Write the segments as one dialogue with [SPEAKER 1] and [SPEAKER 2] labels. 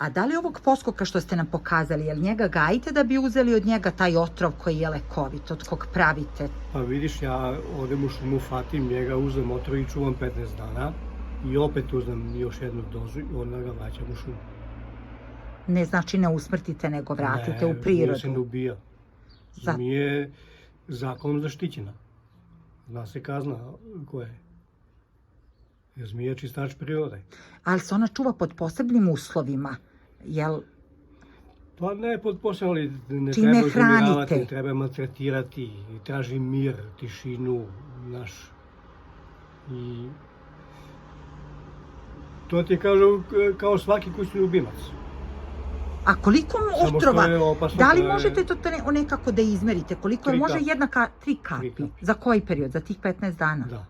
[SPEAKER 1] A da li ovog poskoka što ste nam pokazali, jel njega gajite da bi uzeli od njega taj otrov koji je lekovit, od kog pravite?
[SPEAKER 2] Pa vidiš, ja odem u šumu, fatim njega, uzem otrov i čuvam 15 dana i opet uzem još jednu dozu i onda ga vraćam u šumu.
[SPEAKER 1] Ne znači ne usmrtite, nego vratite u
[SPEAKER 2] Ne,
[SPEAKER 1] prirodu.
[SPEAKER 2] se ne ubija. Zmije zakonom zaštićena. Zna se kazna koja je. Jer zmija je čistač prirode.
[SPEAKER 1] Ali se ona čuva pod posebnim uslovima, jel?
[SPEAKER 2] Pa ne pod posebno, ne
[SPEAKER 1] Čime
[SPEAKER 2] treba uznemiravati,
[SPEAKER 1] hranite?
[SPEAKER 2] ne treba maltretirati, traži mir, tišinu, naš. I to ti kažu kao svaki kućni ljubimac.
[SPEAKER 1] A koliko
[SPEAKER 2] Samo
[SPEAKER 1] otrova,
[SPEAKER 2] što je opasno,
[SPEAKER 1] da li
[SPEAKER 2] to je
[SPEAKER 1] možete to nekako da izmerite? Koliko je
[SPEAKER 2] 3
[SPEAKER 1] može
[SPEAKER 2] kapi.
[SPEAKER 1] jedna 3 kapi?
[SPEAKER 2] 3 kapi.
[SPEAKER 1] Za koji period? Za tih 15 dana?
[SPEAKER 2] Da,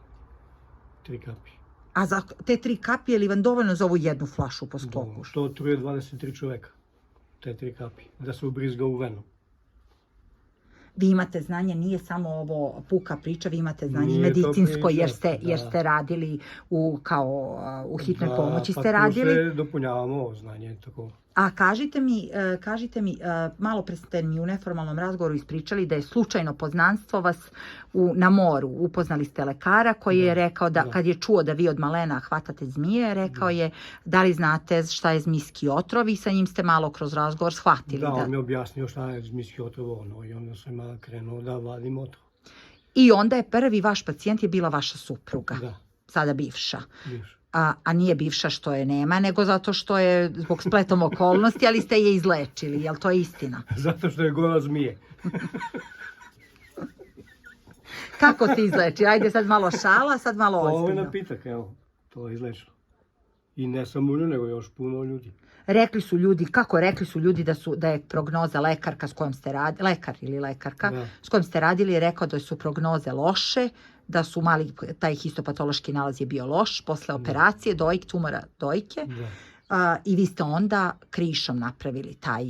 [SPEAKER 2] 3 kapi.
[SPEAKER 1] A za te 3 kapi je li vam dovoljno za ovu jednu flašu po sklopu?
[SPEAKER 2] To truje 23 čoveka, te 3 kapi, da se ubrizga u venu.
[SPEAKER 1] Vi imate znanje, nije samo ovo puka priča, vi imate znanje
[SPEAKER 2] Nije to
[SPEAKER 1] medicinsko
[SPEAKER 2] priča,
[SPEAKER 1] jer
[SPEAKER 2] da.
[SPEAKER 1] ste radili u hitnoj pomoći
[SPEAKER 2] Pa
[SPEAKER 1] ste
[SPEAKER 2] tu
[SPEAKER 1] radili.
[SPEAKER 2] se dopunjavamo znanje, tako.
[SPEAKER 1] A kažite mi, malo pre ste mi u neformalnom razgovoru ispričali da je slučajno poznanstvo vas na moru. Upoznali ste lekara koji je rekao da kad je čuo da vi od malena hvatate zmije, rekao je da li znate šta je zmijski otrov i sa njim ste malo kroz razgovor shvatili.
[SPEAKER 2] Da, on mi je objasnio šta je zmijski otrov i onda sam ja krenuo da vadim otrov.
[SPEAKER 1] I onda je prvi vaš pacijent je bila vaša supruga,
[SPEAKER 2] Da,
[SPEAKER 1] sada bivša.
[SPEAKER 2] vidiš.
[SPEAKER 1] A nije bivša što je nema, nego zato što je zbog spletom okolnosti, ali ste je izlečili, jel to je istina?
[SPEAKER 2] Zato što je gola zmije.
[SPEAKER 1] Kako ste izlečili? Ajde sad malo šala, sad malo
[SPEAKER 2] Ovo je
[SPEAKER 1] ozbiljno.
[SPEAKER 2] napitak, evo, to je izlečeno. I ne samo nju, nego još puno ljudi.
[SPEAKER 1] Rekli su ljudi da je prognoza lekarka s kojom ste radili, lekar ili lekarka,
[SPEAKER 2] Da.
[SPEAKER 1] s kojom ste radili je rekao da su prognoze loše, da su taj histopatološki nalaz je bio loš, posle operacije, tumora dojke,
[SPEAKER 2] Da.
[SPEAKER 1] i vi ste onda krišom napravili taj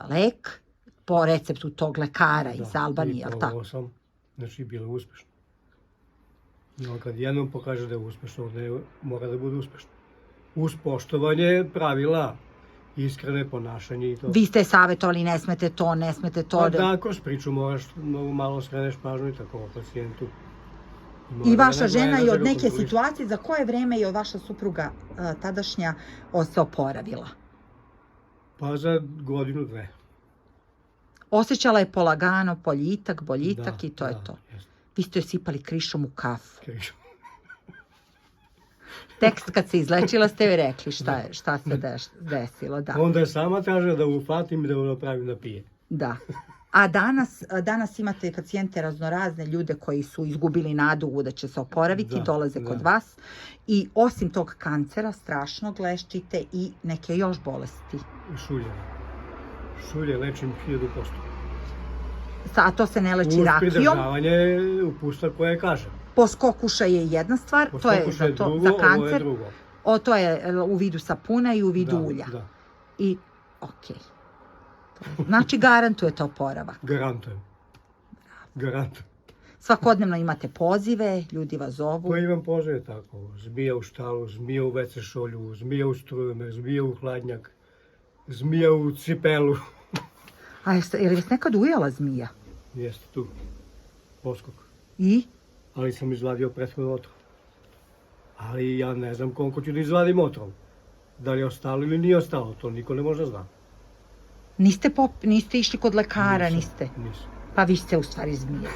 [SPEAKER 1] lek po receptu tog lekara iz Albanije, jel tako?
[SPEAKER 2] Sam, znači bilo je uspešno. I on kad jednom pokaže da je uspešno, onda mora da bude uspešno. Uz poštovanje pravila, iskrene ponašanje i to.
[SPEAKER 1] Vi ste savjetovali, ne smete to.
[SPEAKER 2] Pa da, kroz priču moraš malo skreneš pažnju i tako pacijentu.
[SPEAKER 1] I vaša žena je od neke situacije, za koje vreme je vaša supruga tadašnja se oporavila?
[SPEAKER 2] Pa za godinu, dve.
[SPEAKER 1] Osjećala je polagano boljitak i to je
[SPEAKER 2] Da,
[SPEAKER 1] to.
[SPEAKER 2] jeste.
[SPEAKER 1] Vi ste joj sipali krišom u kafu.
[SPEAKER 2] Krišom.
[SPEAKER 1] Tekst kad se izlečila ste joj rekli šta se desilo, da.
[SPEAKER 2] Onda je sama tražila da ufatim i da napravim da pije.
[SPEAKER 1] Da. A danas imate pacijente raznorazne ljude koji su izgubili nadu da će se oporaviti, dolaze kod vas. I osim tog kancera strašnog lečite i neke još bolesti.
[SPEAKER 2] Šulje. Šulje lečim 1000%.
[SPEAKER 1] A to se ne leči
[SPEAKER 2] Uz
[SPEAKER 1] rakijom.
[SPEAKER 2] pridržavanje upustva koje kažem.
[SPEAKER 1] Poskokuša je jedna stvar, to je
[SPEAKER 2] Poskokuša je drugo,
[SPEAKER 1] za
[SPEAKER 2] ovo je
[SPEAKER 1] kancer.
[SPEAKER 2] drugo.
[SPEAKER 1] To je u vidu sapuna i u vidu ulja.
[SPEAKER 2] Da,
[SPEAKER 1] I, okej. Znači garantujete oporavak.
[SPEAKER 2] garantujem. Garantujem.
[SPEAKER 1] Svakodnevno imate pozive, ljudi vas zovu.
[SPEAKER 2] Pa imam pozive tako, zmija u štalu, zmija u WC šolju, zmija u strujumer, zmija u hladnjak, zmija u cipelu.
[SPEAKER 1] A je li vas nekad ujela zmija?
[SPEAKER 2] Jeste tu, poskok.
[SPEAKER 1] I?
[SPEAKER 2] Ali sam izvadio prethodno otrov. Ali ja ne znam koliko ću da izvadim otrov. Da li je ostalo ili nije ostalo, to niko ne može zna.
[SPEAKER 1] Niste išli kod lekara, niste?
[SPEAKER 2] Nisam.
[SPEAKER 1] Pa vi ste u stvari zmije.